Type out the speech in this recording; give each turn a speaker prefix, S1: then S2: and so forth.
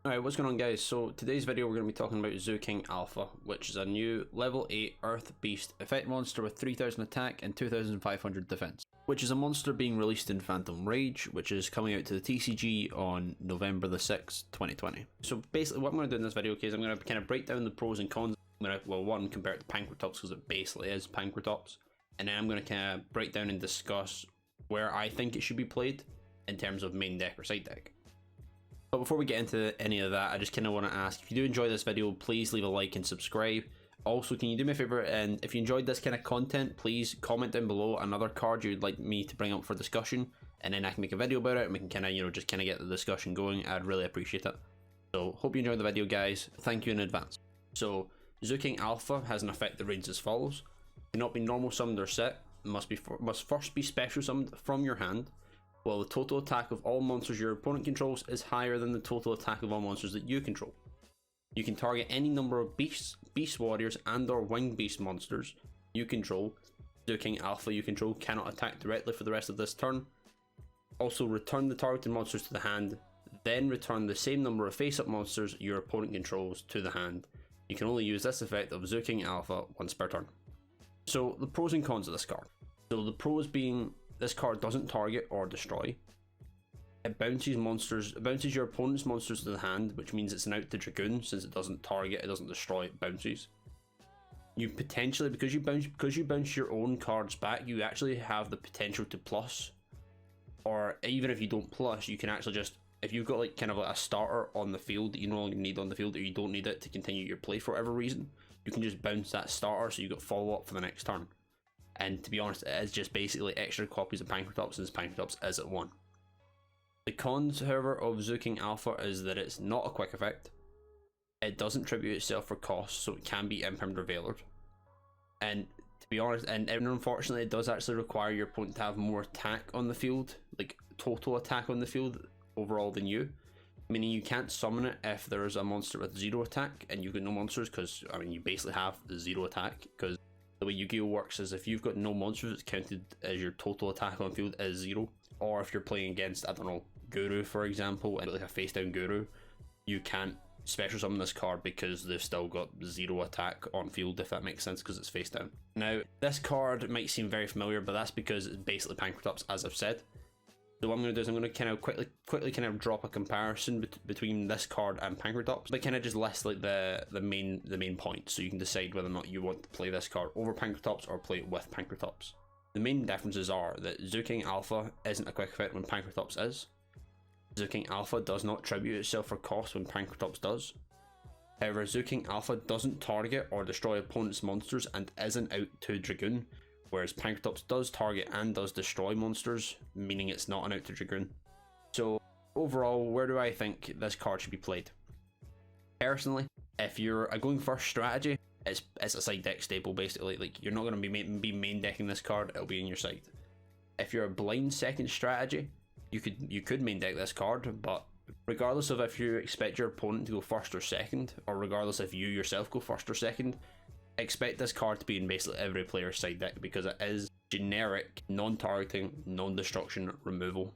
S1: Alright, what's going on guys? So today's video we're going to be talking about YuGiOh Alpha, which is a new level 8 Earth Beast effect monster with 3000 attack and 2500 defense, which is a monster being released in Phantom Rage, which is coming out to the TCG on November the 6th, 2020. So basically what I'm going to do in this video is I'm going to kind of break down the pros and cons. I'm going to, well, one, compare it to Pankratops because it basically is Pankratops, and then I'm going to kind of break down and discuss where I think it should be played in terms of main deck or side deck. But before we get into any of that, I just kind of want to ask, if you do enjoy this video, please leave a like and subscribe. Also, can you do me a favor, and if you enjoyed this kind of content, please comment down below another card you'd like me to bring up for discussion, and then I can make a video about it and we can kind of, just kind of get the discussion going. I'd really appreciate it. So hope you enjoyed the video guys, thank you in advance. So YuGiOh Alpha has an effect that reads as follows: cannot be normal summoned or set, must first be special summoned from your hand, while the total attack of all monsters your opponent controls is higher than the total attack of all monsters that you control. You can target any number of beasts, beast warriors and or winged beast monsters you control. YuGiOh Alpha you control cannot attack directly for the rest of this turn. Also return the targeted monsters to the hand, then return the same number of face-up monsters your opponent controls to the hand. You can only use this effect of YuGiOh Alpha once per turn. So the pros and cons of this card. So the pros being, this card doesn't target or destroy. It bounces your opponent's monsters to the hand, which means it's an out to Dragoon. Since it doesn't target, it doesn't destroy, it bounces. You potentially, because you bounce your own cards back, you actually have the potential to plus. Or even if you don't plus, you can actually just, if you've got like kind of like a starter on the field that you no longer need on the field, or you don't need it to continue your play for whatever reason, you can just bounce that starter so you got follow up for the next turn. And to be honest, it is just basically extra copies of Pankratops, since Pankratops is at 1. The cons, however, of YuGiOh Alpha is that it's not a quick effect. It doesn't tribute itself for cost, so it can be imprimed or veilered. And to be honest, and unfortunately, it does actually require your opponent to have more attack on the field, like total attack on the field overall than you. Meaning you can't summon it if there is a monster with 0 attack and you've got no monsters, because I mean you basically have the 0 attack, because the way YuGiOh works is if you've got no monsters, it's counted as your total attack on field is 0. Or if you're playing against, I don't know, Guru for example, and like a face down Guru, you can't special summon this card because they've still got 0 attack on field, if that makes sense, because it's face down. Now this card might seem very familiar, but that's because it's basically Pankratops, as I've said. So what I'm going to do is I'm going to kind of quickly kind of drop a comparison between this card and Pankratops, but kind of just list like the main points, so you can decide whether or not you want to play this card over Pankratops or play it with Pankratops. The main differences are that YuGiOh Alpha isn't a quick effect when Pankratops is. YuGiOh Alpha does not tribute itself for cost when Pankratops does. However, YuGiOh Alpha doesn't target or destroy opponent's monsters and isn't out to Dragoon, whereas Pankratops does target and does destroy monsters, meaning it's not an out to Dragoon. So overall, where do I think this card should be played? Personally, if you're a going first strategy, it's a side deck staple basically. Like, you're not going to be main decking this card, it'll be in your side. If you're a blind second strategy, you could main deck this card, but regardless of if you expect your opponent to go first or second, or regardless if you yourself go first or second, expect this card to be in basically every player's side deck, because it is generic, non-targeting, non-destruction removal.